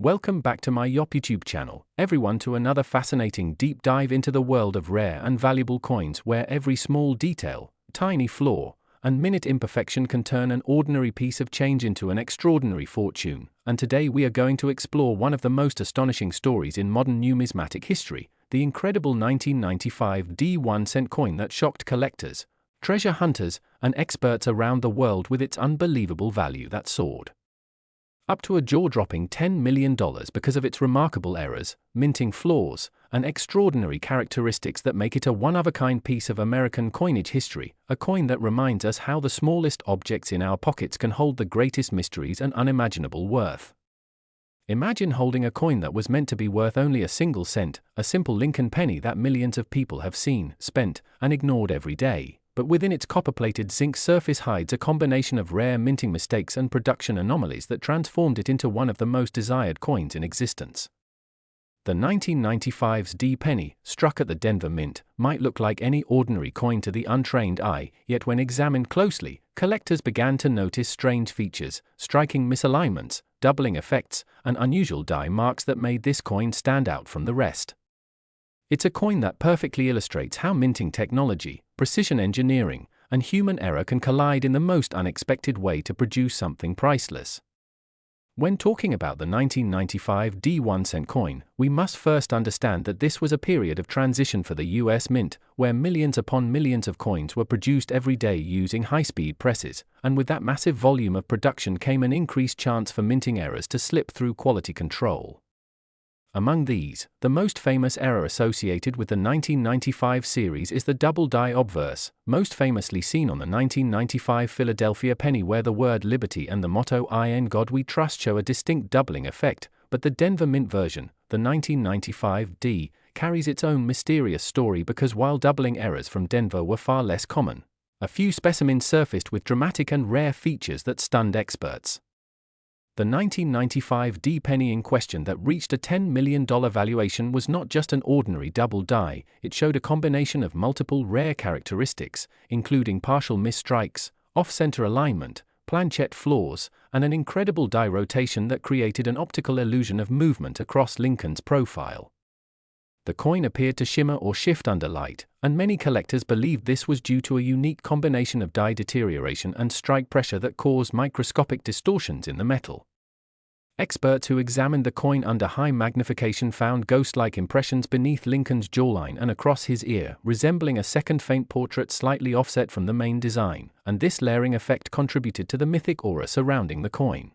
Welcome back to my YouTube channel, everyone, to another fascinating deep dive into the world of rare and valuable coins, where every small detail, tiny flaw, and minute imperfection can turn an ordinary piece of change into an extraordinary fortune. And today we are going to explore one of the most astonishing stories in modern numismatic history, the incredible 1995 D1 coin that shocked collectors, treasure hunters, and experts around the world with its unbelievable value that soared up to a jaw-dropping $10 million because of its remarkable errors, minting flaws, and extraordinary characteristics that make it a one-of-a-kind piece of American coinage history, a coin that reminds us how the smallest objects in our pockets can hold the greatest mysteries and unimaginable worth. Imagine holding a coin that was meant to be worth only a single cent, a simple Lincoln penny that millions of people have seen, spent, and ignored every day. But within its copper-plated zinc surface hides a combination of rare minting mistakes and production anomalies that transformed it into one of the most desired coins in existence. The 1995's D penny, struck at the Denver Mint, might look like any ordinary coin to the untrained eye, yet when examined closely, collectors began to notice strange features, striking misalignments, doubling effects, and unusual die marks that made this coin stand out from the rest. It's a coin that perfectly illustrates how minting technology, precision engineering, and human error can collide in the most unexpected way to produce something priceless. When talking about the 1995 D1 coin, we must first understand that this was a period of transition for the US Mint, where millions upon millions of coins were produced every day using high-speed presses, and with that massive volume of production came an increased chance for minting errors to slip through quality control. Among these, the most famous error associated with the 1995 series is the double die obverse, most famously seen on the 1995 Philadelphia penny, where the word liberty and the motto "In God We Trust" show a distinct doubling effect, but the Denver Mint version, the 1995 D, carries its own mysterious story because while doubling errors from Denver were far less common, a few specimens surfaced with dramatic and rare features that stunned experts. The 1995 D penny in question that reached a $10 million valuation was not just an ordinary double die, it showed a combination of multiple rare characteristics, including partial misstrikes, off-center alignment, planchette flaws, and an incredible die rotation that created an optical illusion of movement across Lincoln's profile. The coin appeared to shimmer or shift under light, and many collectors believed this was due to a unique combination of die deterioration and strike pressure that caused microscopic distortions in the metal. Experts who examined the coin under high magnification found ghost-like impressions beneath Lincoln's jawline and across his ear, resembling a second faint portrait slightly offset from the main design, and this layering effect contributed to the mythic aura surrounding the coin.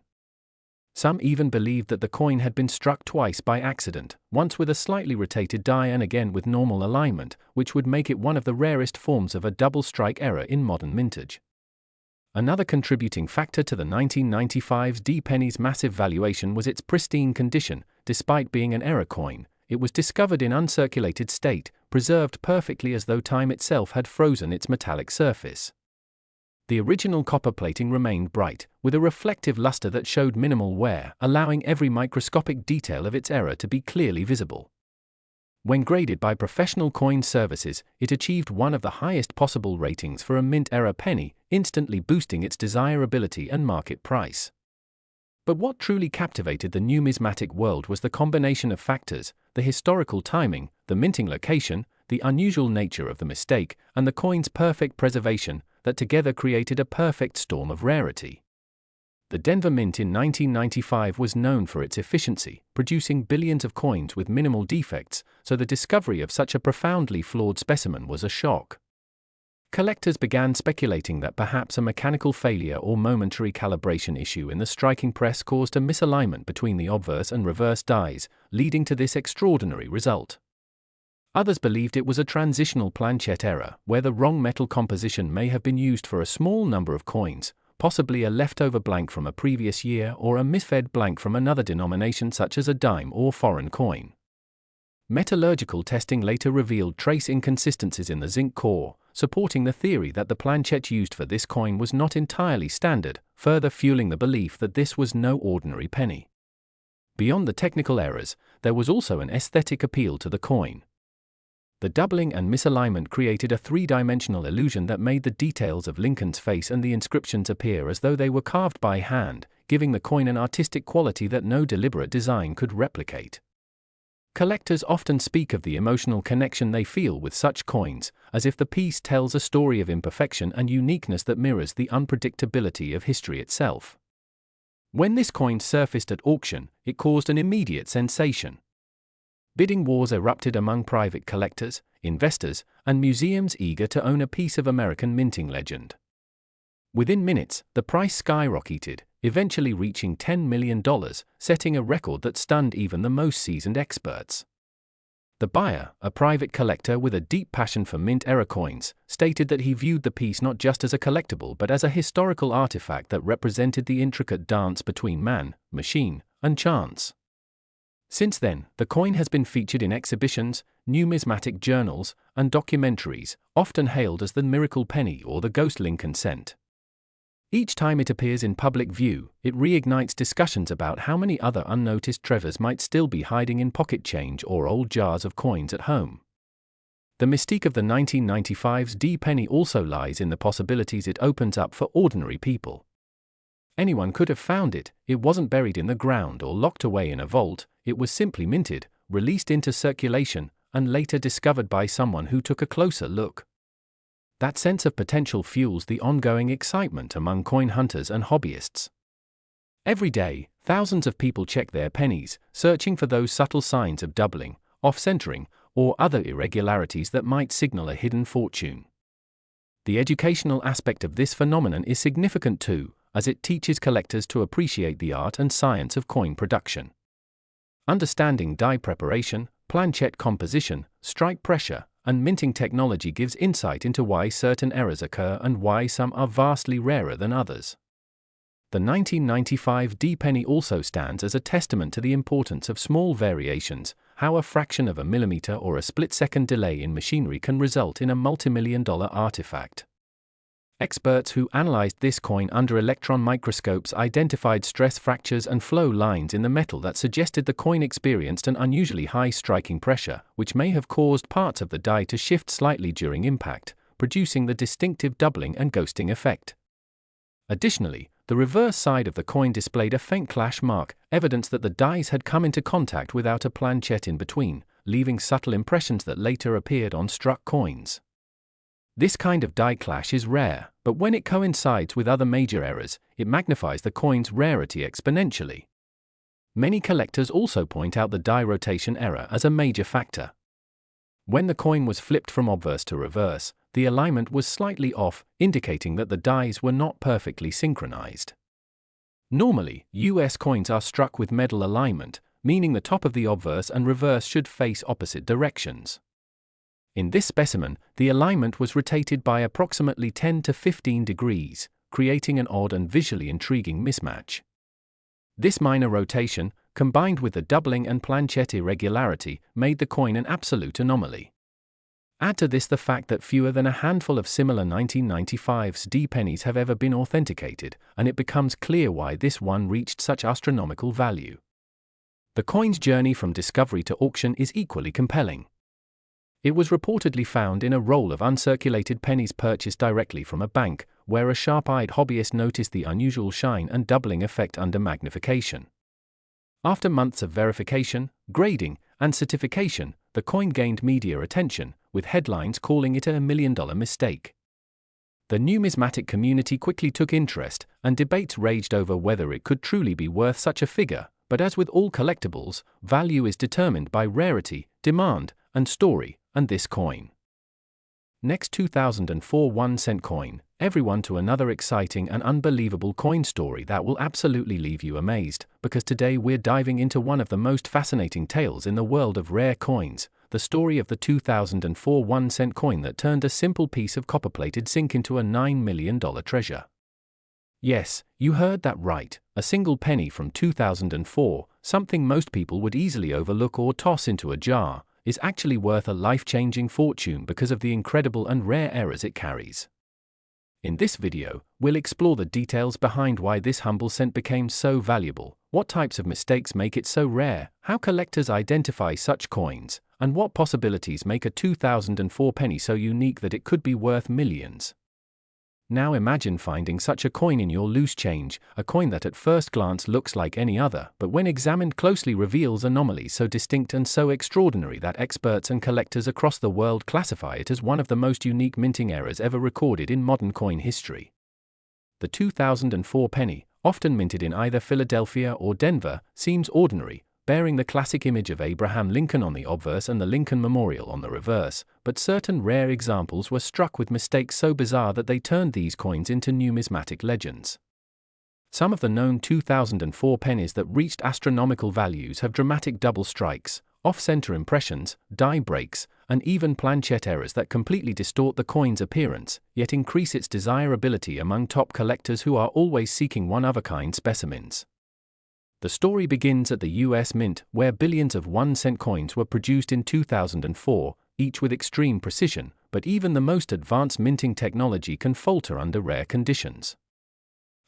Some even believed that the coin had been struck twice by accident, once with a slightly rotated die and again with normal alignment, which would make it one of the rarest forms of a double strike error in modern mintage. Another contributing factor to the 1995's D penny's massive valuation was its pristine condition. Despite being an error coin, it was discovered in uncirculated state, preserved perfectly as though time itself had frozen its metallic surface. The original copper plating remained bright, with a reflective luster that showed minimal wear, allowing every microscopic detail of its error to be clearly visible. When graded by professional coin services, it achieved one of the highest possible ratings for a mint error penny, instantly boosting its desirability and market price. But what truly captivated the numismatic world was the combination of factors: the historical timing, the minting location, the unusual nature of the mistake, and the coin's perfect preservation, that together created a perfect storm of rarity. The Denver Mint in 1995 was known for its efficiency, producing billions of coins with minimal defects, so the discovery of such a profoundly flawed specimen was a shock. Collectors began speculating that perhaps a mechanical failure or momentary calibration issue in the striking press caused a misalignment between the obverse and reverse dies, leading to this extraordinary result. Others believed it was a transitional planchette error, where the wrong metal composition may have been used for a small number of coins, possibly a leftover blank from a previous year or a misfed blank from another denomination such as a dime or foreign coin. Metallurgical testing later revealed trace inconsistencies in the zinc core, supporting the theory that the planchette used for this coin was not entirely standard, further fueling the belief that this was no ordinary penny. Beyond the technical errors, there was also an aesthetic appeal to the coin. The doubling and misalignment created a three-dimensional illusion that made the details of Lincoln's face and the inscriptions appear as though they were carved by hand, giving the coin an artistic quality that no deliberate design could replicate. Collectors often speak of the emotional connection they feel with such coins, as if the piece tells a story of imperfection and uniqueness that mirrors the unpredictability of history itself. When this coin surfaced at auction, it caused an immediate sensation. Bidding wars erupted among private collectors, investors, and museums eager to own a piece of American minting legend. Within minutes, the price skyrocketed, eventually reaching $10 million, setting a record that stunned even the most seasoned experts. The buyer, a private collector with a deep passion for mint-era coins, stated that he viewed the piece not just as a collectible but as a historical artifact that represented the intricate dance between man, machine, and chance. Since then, the coin has been featured in exhibitions, numismatic journals, and documentaries, often hailed as the miracle penny or the ghost Lincoln cent. Each time it appears in public view, it reignites discussions about how many other unnoticed treasures might still be hiding in pocket change or old jars of coins at home. The mystique of the 1995's D-penny also lies in the possibilities it opens up for ordinary people. Anyone could have found it. It wasn't buried in the ground or locked away in a vault. It was simply minted, released into circulation, and later discovered by someone who took a closer look. That sense of potential fuels the ongoing excitement among coin hunters and hobbyists. Every day, thousands of people check their pennies, searching for those subtle signs of doubling, off-centering, or other irregularities that might signal a hidden fortune. The educational aspect of this phenomenon is significant too, as it teaches collectors to appreciate the art and science of coin production. Understanding die preparation, planchet composition, strike pressure, and minting technology gives insight into why certain errors occur and why some are vastly rarer than others. The 1995 D-penny also stands as a testament to the importance of small variations, how a fraction of a millimeter or a split-second delay in machinery can result in a multimillion-dollar artifact. Experts who analyzed this coin under electron microscopes identified stress fractures and flow lines in the metal that suggested the coin experienced an unusually high striking pressure, which may have caused parts of the die to shift slightly during impact, producing the distinctive doubling and ghosting effect. Additionally, the reverse side of the coin displayed a faint clash mark, evidence that the dies had come into contact without a planchet in between, leaving subtle impressions that later appeared on struck coins. This kind of die clash is rare, but when it coincides with other major errors, it magnifies the coin's rarity exponentially. Many collectors also point out the die rotation error as a major factor. When the coin was flipped from obverse to reverse, the alignment was slightly off, indicating that the dies were not perfectly synchronized. Normally, US coins are struck with medal alignment, meaning the top of the obverse and reverse should face opposite directions. In this specimen, the alignment was rotated by approximately 10 to 15 degrees, creating an odd and visually intriguing mismatch. This minor rotation, combined with the doubling and planchet irregularity, made the coin an absolute anomaly. Add to this the fact that fewer than a handful of similar 1995's D-pennies have ever been authenticated, and it becomes clear why this one reached such astronomical value. The coin's journey from discovery to auction is equally compelling. It was reportedly found in a roll of uncirculated pennies purchased directly from a bank, where a sharp-eyed hobbyist noticed the unusual shine and doubling effect under magnification. After months of verification, grading, and certification, the coin gained media attention, with headlines calling it a $1 million mistake. The numismatic community quickly took interest, and debates raged over whether it could truly be worth such a figure, but as with all collectibles, value is determined by rarity, demand, and story, and this coin. Next 2004 1-cent coin, everyone to another exciting and unbelievable coin story that will absolutely leave you amazed, because today we're diving into one of the most fascinating tales in the world of rare coins, the story of the 2004 1-cent coin that turned a simple piece of copper-plated zinc into a $9 million treasure. Yes, you heard that right, a single penny from 2004, something most people would easily overlook or toss into a jar, is actually worth a life-changing fortune because of the incredible and rare errors it carries. In this video, we'll explore the details behind why this humble cent became so valuable, what types of mistakes make it so rare, how collectors identify such coins, and what possibilities make a 2004 penny so unique that it could be worth millions. Now imagine finding such a coin in your loose change, a coin that at first glance looks like any other, but when examined closely reveals anomalies so distinct and so extraordinary that experts and collectors across the world classify it as one of the most unique minting errors ever recorded in modern coin history. The 2004 penny, often minted in either Philadelphia or Denver, seems ordinary, bearing the classic image of Abraham Lincoln on the obverse and the Lincoln Memorial on the reverse, but certain rare examples were struck with mistakes so bizarre that they turned these coins into numismatic legends. Some of the known 2004 pennies that reached astronomical values have dramatic double strikes, off-center impressions, die breaks, and even planchette errors that completely distort the coin's appearance, yet increase its desirability among top collectors who are always seeking one-of-a-kind specimens. The story begins at the US Mint, where billions of 1-cent coins were produced in 2004, each with extreme precision, but even the most advanced minting technology can falter under rare conditions.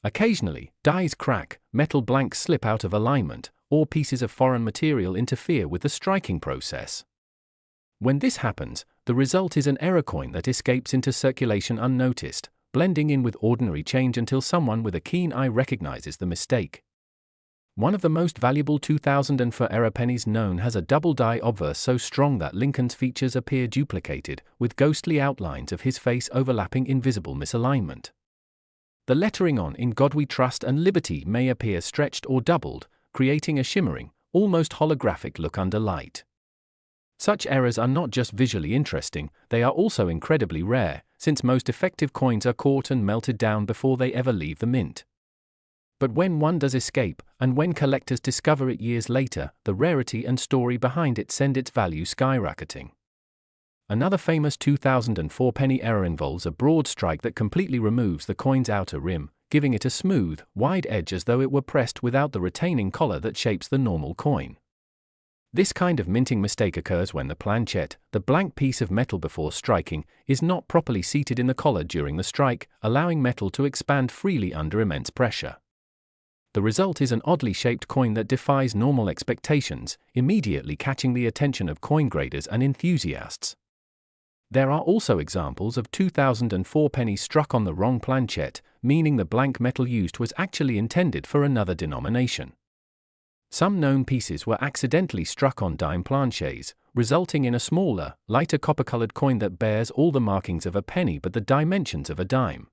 Occasionally, dies crack, metal blanks slip out of alignment, or pieces of foreign material interfere with the striking process. When this happens, the result is an error coin that escapes into circulation unnoticed, blending in with ordinary change until someone with a keen eye recognizes the mistake. One of the most valuable 2004 error pennies known has a double die obverse so strong that Lincoln's features appear duplicated, with ghostly outlines of his face overlapping invisible misalignment. The lettering on "In God We Trust" and "Liberty" may appear stretched or doubled, creating a shimmering, almost holographic look under light. Such errors are not just visually interesting, they are also incredibly rare, since most effective coins are caught and melted down before they ever leave the mint. But when one does escape, and when collectors discover it years later, the rarity and story behind it send its value skyrocketing. Another famous 2004 penny error involves a broad strike that completely removes the coin's outer rim, giving it a smooth, wide edge as though it were pressed without the retaining collar that shapes the normal coin. This kind of minting mistake occurs when the planchette, the blank piece of metal before striking, is not properly seated in the collar during the strike, allowing metal to expand freely under immense pressure. The result is an oddly shaped coin that defies normal expectations, immediately catching the attention of coin graders and enthusiasts. There are also examples of 2004 pennies struck on the wrong planchette, meaning the blank metal used was actually intended for another denomination. Some known pieces were accidentally struck on dime planchets, resulting in a smaller, lighter copper-colored coin that bears all the markings of a penny but the dimensions of a dime.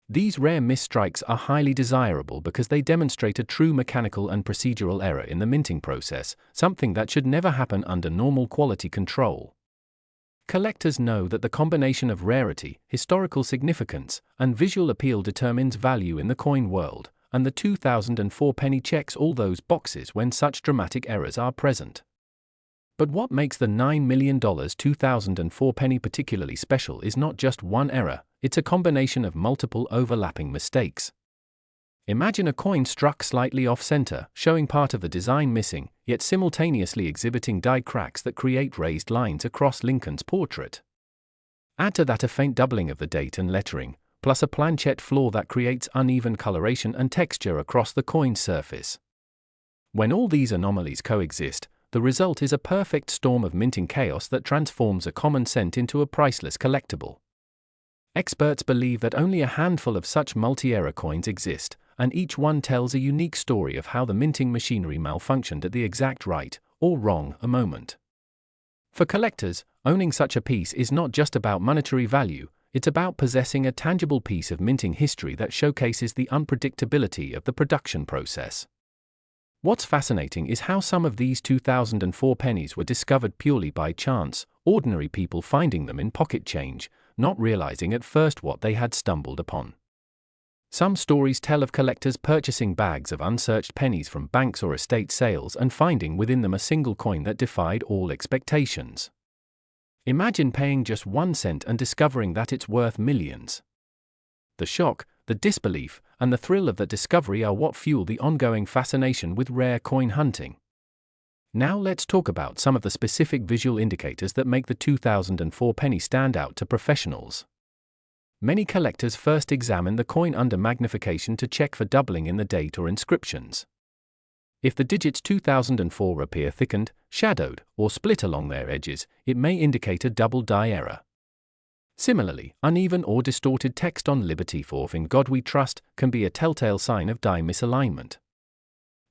These rare misstrikes are highly desirable because they demonstrate a true mechanical and procedural error in the minting process, something that should never happen under normal quality control. Collectors know that the combination of rarity, historical significance, and visual appeal determines value in the coin world, and the 2004 penny checks all those boxes when such dramatic errors are present. But what makes the $9 million 2004 penny particularly special is not just one error, it's a combination of multiple overlapping mistakes. Imagine a coin struck slightly off-center, showing part of the design missing, yet simultaneously exhibiting die cracks that create raised lines across Lincoln's portrait. Add to that a faint doubling of the date and lettering, plus a planchette flaw that creates uneven coloration and texture across the coin's surface. When all these anomalies coexist, the result is a perfect storm of minting chaos that transforms a common cent into a priceless collectible. Experts believe that only a handful of such multi-error coins exist, and each one tells a unique story of how the minting machinery malfunctioned at the exact right, or wrong, moment. For collectors, owning such a piece is not just about monetary value, it's about possessing a tangible piece of minting history that showcases the unpredictability of the production process. What's fascinating is how some of these 2004 pennies were discovered purely by chance, ordinary people finding them in pocket change, not realizing at first what they had stumbled upon. Some stories tell of collectors purchasing bags of unsearched pennies from banks or estate sales and finding within them a single coin that defied all expectations. Imagine paying just 1 cent and discovering that it's worth millions. The shock, the disbelief, and the thrill of that discovery are what fuel the ongoing fascination with rare coin hunting. Now let's talk about some of the specific visual indicators that make the 2004 penny stand out to professionals. Many collectors first examine the coin under magnification to check for doubling in the date or inscriptions. If the digits 2004 appear thickened, shadowed, or split along their edges, it may indicate a double die error. Similarly, uneven or distorted text on Liberty Forth in God We Trust can be a telltale sign of die misalignment.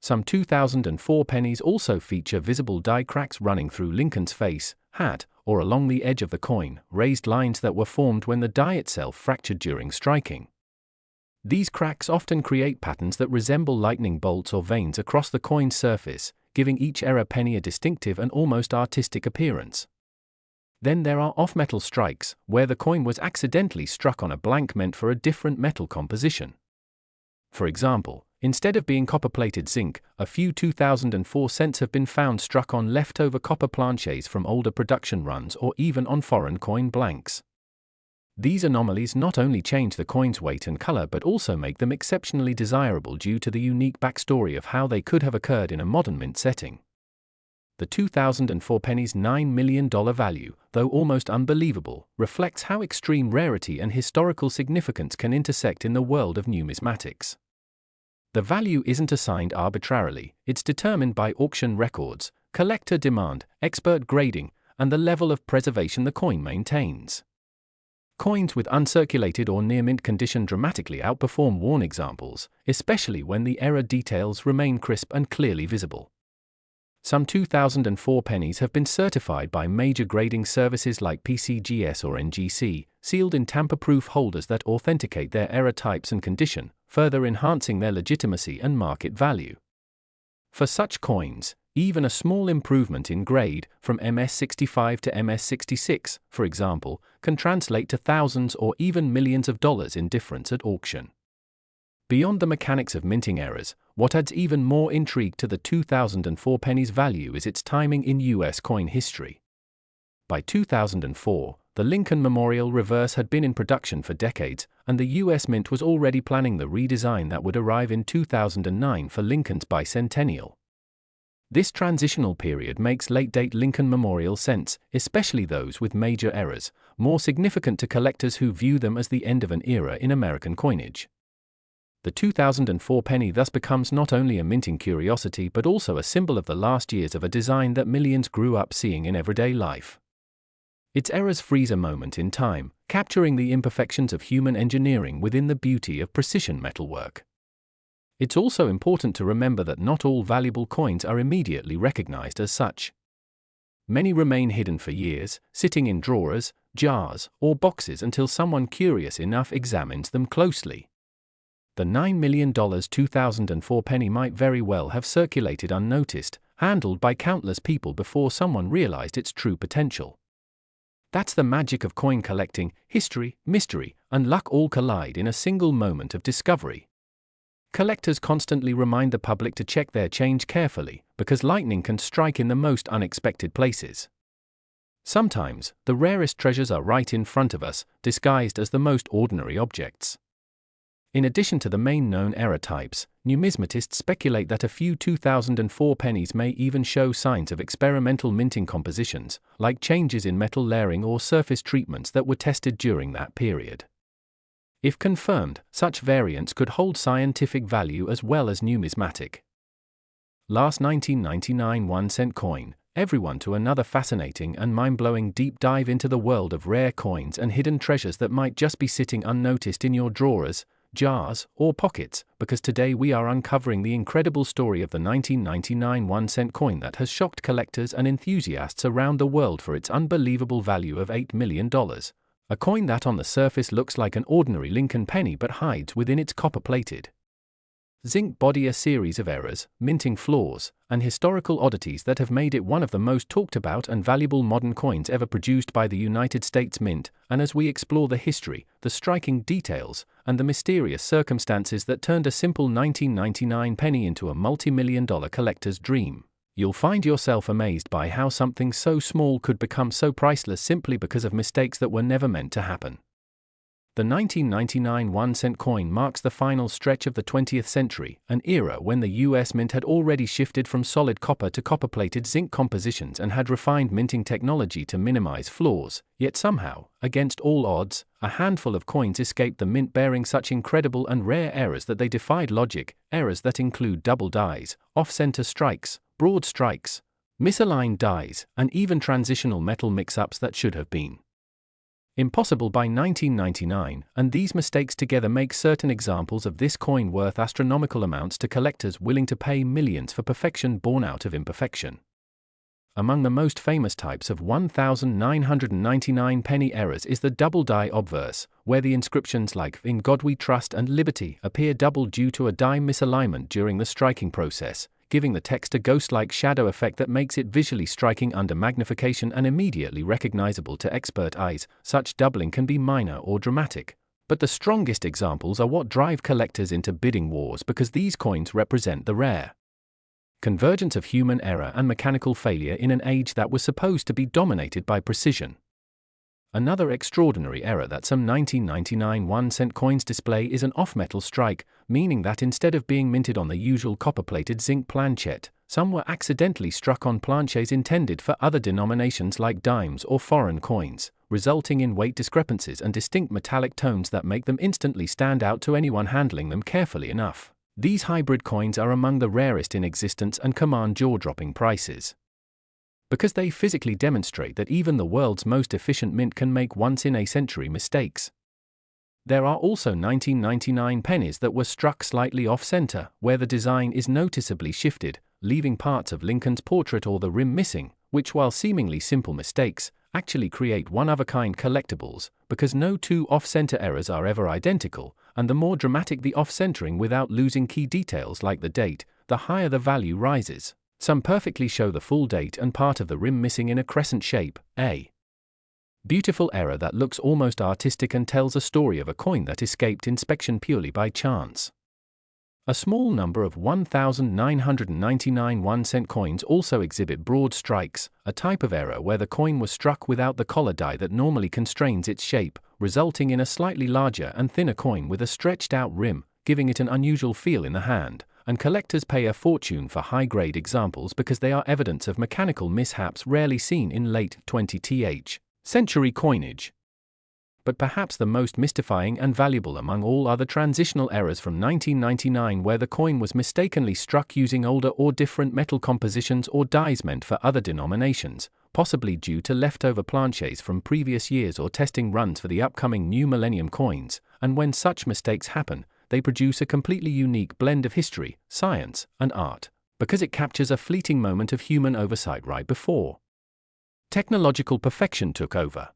Some 2004 pennies also feature visible die cracks running through Lincoln's face, hat, or along the edge of the coin, raised lines that were formed when the die itself fractured during striking. These cracks often create patterns that resemble lightning bolts or veins across the coin's surface, giving each error penny a distinctive and almost artistic appearance. Then there are off-metal strikes, where the coin was accidentally struck on a blank meant for a different metal composition. For example, instead of being copper-plated zinc, a few 2004 cents have been found struck on leftover copper planchets from older production runs or even on foreign coin blanks. These anomalies not only change the coin's weight and color but also make them exceptionally desirable due to the unique backstory of how they could have occurred in a modern mint setting. The 2004 penny's $9 million value, though almost unbelievable, reflects how extreme rarity and historical significance can intersect in the world of numismatics. The value isn't assigned arbitrarily, it's determined by auction records, collector demand, expert grading, and the level of preservation the coin maintains. Coins with uncirculated or near-mint condition dramatically outperform worn examples, especially when the error details remain crisp and clearly visible. Some 2004 pennies have been certified by major grading services like PCGS or NGC, sealed in tamper-proof holders that authenticate their error types and condition, further enhancing their legitimacy and market value. For such coins, even a small improvement in grade, from MS65 to MS66, for example, can translate to thousands or even millions of dollars in difference at auction. Beyond the mechanics of minting errors, what adds even more intrigue to the 2004 penny's value is its timing in U.S. coin history. By 2004, the Lincoln Memorial Reverse had been in production for decades, and the U.S. Mint was already planning the redesign that would arrive in 2009 for Lincoln's bicentennial. This transitional period makes late-date Lincoln Memorial sense, especially those with major errors, more significant to collectors who view them as the end of an era in American coinage. The 2004 penny thus becomes not only a minting curiosity but also a symbol of the last years of a design that millions grew up seeing in everyday life. Its errors freeze a moment in time, capturing the imperfections of human engineering within the beauty of precision metalwork. It's also important to remember that not all valuable coins are immediately recognized as such. Many remain hidden for years, sitting in drawers, jars, or boxes until someone curious enough examines them closely. The $9 million 2004 penny might very well have circulated unnoticed, handled by countless people before someone realized its true potential. That's the magic of coin collecting: history, mystery, and luck all collide in a single moment of discovery. Collectors constantly remind the public to check their change carefully, because lightning can strike in the most unexpected places. Sometimes, the rarest treasures are right in front of us, disguised as the most ordinary objects. In addition to the main known error types, numismatists speculate that a few 2004 pennies may even show signs of experimental minting compositions, like changes in metal layering or surface treatments that were tested during that period. If confirmed, such variants could hold scientific value as well as numismatic. Last 1999 1-cent coin, everyone to another fascinating and mind-blowing deep dive into the world of rare coins and hidden treasures that might just be sitting unnoticed in your drawers, jars, or pockets, because today we are uncovering the incredible story of the 1999 1-cent coin that has shocked collectors and enthusiasts around the world for its unbelievable value of $8 million. A coin that on the surface looks like an ordinary Lincoln penny but hides within its copper-plated zinc body a series of errors, minting flaws, and historical oddities that have made it one of the most talked about and valuable modern coins ever produced by the United States Mint. And as we explore the history, the striking details, and the mysterious circumstances that turned a simple 1999 penny into a multi-million-dollar collector's dream, you'll find yourself amazed by how something so small could become so priceless simply because of mistakes that were never meant to happen. The 1999 1-cent coin marks the final stretch of the 20th century, an era when the U.S. Mint had already shifted from solid copper to copper-plated zinc compositions and had refined minting technology to minimize flaws, yet somehow, against all odds, a handful of coins escaped the mint bearing such incredible and rare errors that they defied logic, errors that include double dies, off-center strikes, broad strikes, misaligned dies, and even transitional metal mix-ups that should have been Impossible by 1999, and these mistakes together make certain examples of this coin worth astronomical amounts to collectors willing to pay millions for perfection born out of imperfection. Among the most famous types of 1,999 penny errors is the double die obverse, where the inscriptions like "In God We Trust" and "Liberty" appear double due to a die misalignment during the striking process, giving the text a ghost-like shadow effect that makes it visually striking under magnification and immediately recognizable to expert eyes. Such doubling can be minor or dramatic, but the strongest examples are what drive collectors into bidding wars because these coins represent the rare convergence of human error and mechanical failure in an age that was supposed to be dominated by precision. Another extraordinary error that some 1999 1-cent coins display is an off-metal strike, meaning that instead of being minted on the usual copper-plated zinc planchet, some were accidentally struck on planchets intended for other denominations like dimes or foreign coins, resulting in weight discrepancies and distinct metallic tones that make them instantly stand out to anyone handling them carefully enough. These hybrid coins are among the rarest in existence and command jaw-dropping prices, because they physically demonstrate that even the world's most efficient mint can make once-in-a-century mistakes. There are also 1999 pennies that were struck slightly off-center, where the design is noticeably shifted, leaving parts of Lincoln's portrait or the rim missing, which, while seemingly simple mistakes, actually create one-of-a-kind collectibles, because no two off-center errors are ever identical, and the more dramatic the off-centering without losing key details like the date, the higher the value rises. Some perfectly show the full date and part of the rim missing in a crescent shape, a beautiful error that looks almost artistic and tells a story of a coin that escaped inspection purely by chance. A small number of 1,999 1-cent coins also exhibit broad strikes, a type of error where the coin was struck without the collar die that normally constrains its shape, resulting in a slightly larger and thinner coin with a stretched-out rim, giving it an unusual feel in the hand, and collectors pay a fortune for high-grade examples because they are evidence of mechanical mishaps rarely seen in late 20th century coinage. But perhaps the most mystifying and valuable among all are the transitional errors from 1999 where the coin was mistakenly struck using older or different metal compositions or dies meant for other denominations, possibly due to leftover planchets from previous years or testing runs for the upcoming new millennium coins, and when such mistakes happen, they produce a completely unique blend of history, science, and art, because it captures a fleeting moment of human oversight right before technological perfection took over.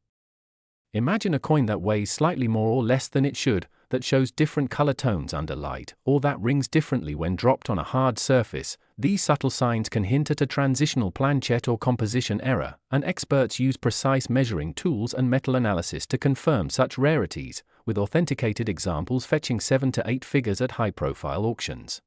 Imagine a coin that weighs slightly more or less than it should, that shows different color tones under light, or that rings differently when dropped on a hard surface. These subtle signs can hint at a transitional planchet or composition error, and experts use precise measuring tools and metal analysis to confirm such rarities, with authenticated examples fetching 7 to 8 figures at high-profile auctions.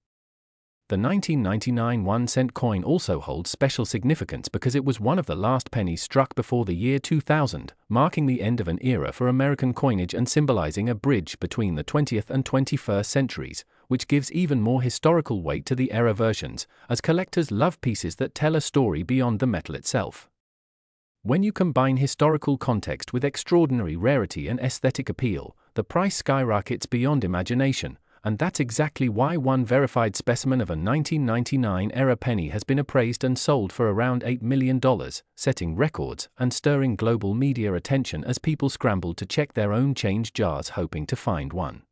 The 1999 1-cent coin also holds special significance because it was one of the last pennies struck before the year 2000, marking the end of an era for American coinage and symbolizing a bridge between the 20th and 21st centuries, which gives even more historical weight to the era versions, as collectors love pieces that tell a story beyond the metal itself. When you combine historical context with extraordinary rarity and aesthetic appeal, the price skyrockets beyond imagination, and that's exactly why one verified specimen of a 1999-era penny has been appraised and sold for around $8 million, setting records and stirring global media attention as people scrambled to check their own change jars hoping to find one.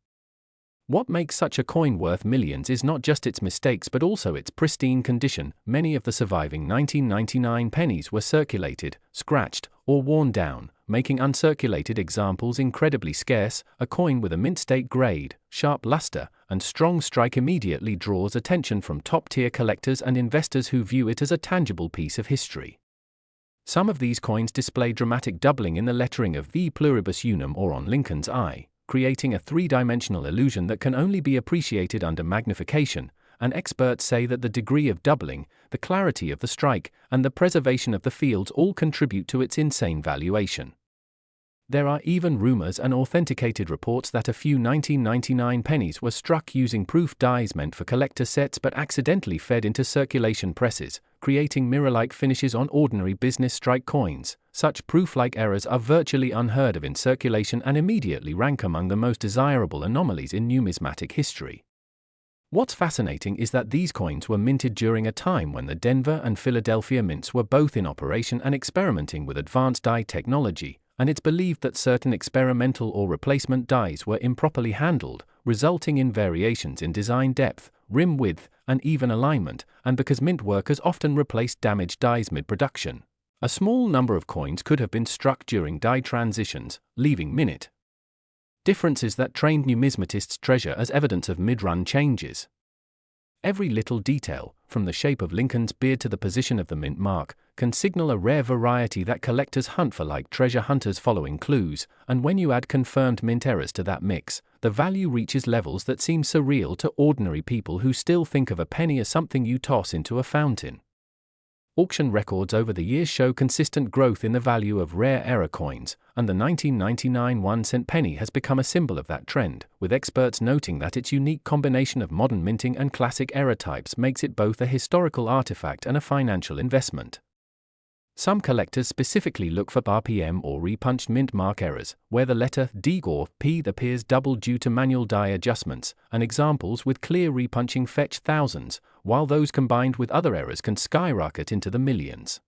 What makes such a coin worth millions is not just its mistakes but also its pristine condition. Many of the surviving 1999 pennies were circulated, scratched, or worn down, making uncirculated examples incredibly scarce. A coin with a mint-state grade, sharp luster, and strong strike immediately draws attention from top-tier collectors and investors who view it as a tangible piece of history. Some of these coins display dramatic doubling in the lettering of V pluribus unum or on Lincoln's eye, creating a three-dimensional illusion that can only be appreciated under magnification, and experts say that the degree of doubling, the clarity of the strike, and the preservation of the fields all contribute to its insane valuation. There are even rumors and authenticated reports that a few 1999 pennies were struck using proof dies meant for collector sets but accidentally fed into circulation presses, creating mirror-like finishes on ordinary business strike coins. Such proof-like errors are virtually unheard of in circulation and immediately rank among the most desirable anomalies in numismatic history. What's fascinating is that these coins were minted during a time when the Denver and Philadelphia mints were both in operation and experimenting with advanced die technology, and it's believed that certain experimental or replacement dies were improperly handled, resulting in variations in design depth, rim width, and even alignment, and because mint workers often replaced damaged dies mid-production. A small number of coins could have been struck during die transitions, leaving minute differences that trained numismatists treasure as evidence of mid-run changes. Every little detail, from the shape of Lincoln's beard to the position of the mint mark, can signal a rare variety that collectors hunt for like treasure hunters following clues, and when you add confirmed mint errors to that mix, the value reaches levels that seem surreal to ordinary people who still think of a penny as something you toss into a fountain. Auction records over the years show consistent growth in the value of rare error coins, and the 1999 1-cent penny has become a symbol of that trend, with experts noting that its unique combination of modern minting and classic error types makes it both a historical artifact and a financial investment. Some collectors specifically look for RPM or repunched mint mark errors, where the letter D or P appears double due to manual die adjustments, and examples with clear repunching fetch thousands, while those combined with other errors can skyrocket into the millions.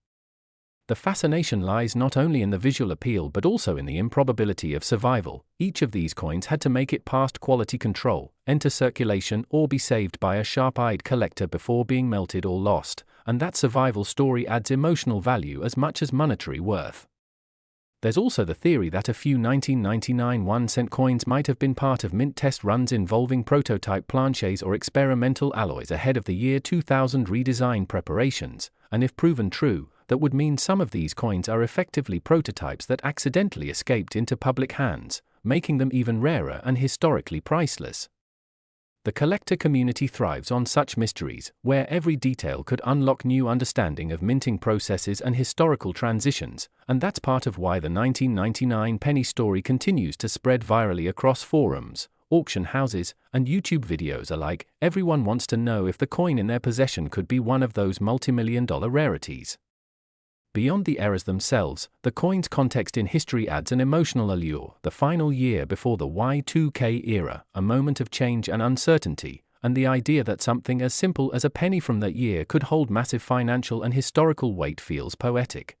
The fascination lies not only in the visual appeal but also in the improbability of survival. Each of these coins had to make it past quality control, enter circulation, or be saved by a sharp-eyed collector before being melted or lost, and that survival story adds emotional value as much as monetary worth. There's also the theory that a few 1999 1-cent coins might have been part of mint test runs involving prototype planches or experimental alloys ahead of the year 2000 redesign preparations, and if proven true, that would mean some of these coins are effectively prototypes that accidentally escaped into public hands, making them even rarer and historically priceless. The collector community thrives on such mysteries, where every detail could unlock new understanding of minting processes and historical transitions, and that's part of why the 1999 penny story continues to spread virally across forums, auction houses, and YouTube videos alike. Everyone wants to know if the coin in their possession could be one of those multi-million-dollar rarities. Beyond the errors themselves, the coin's context in history adds an emotional allure. The final year before the Y2K era, a moment of change and uncertainty, and the idea that something as simple as a penny from that year could hold massive financial and historical weight feels poetic.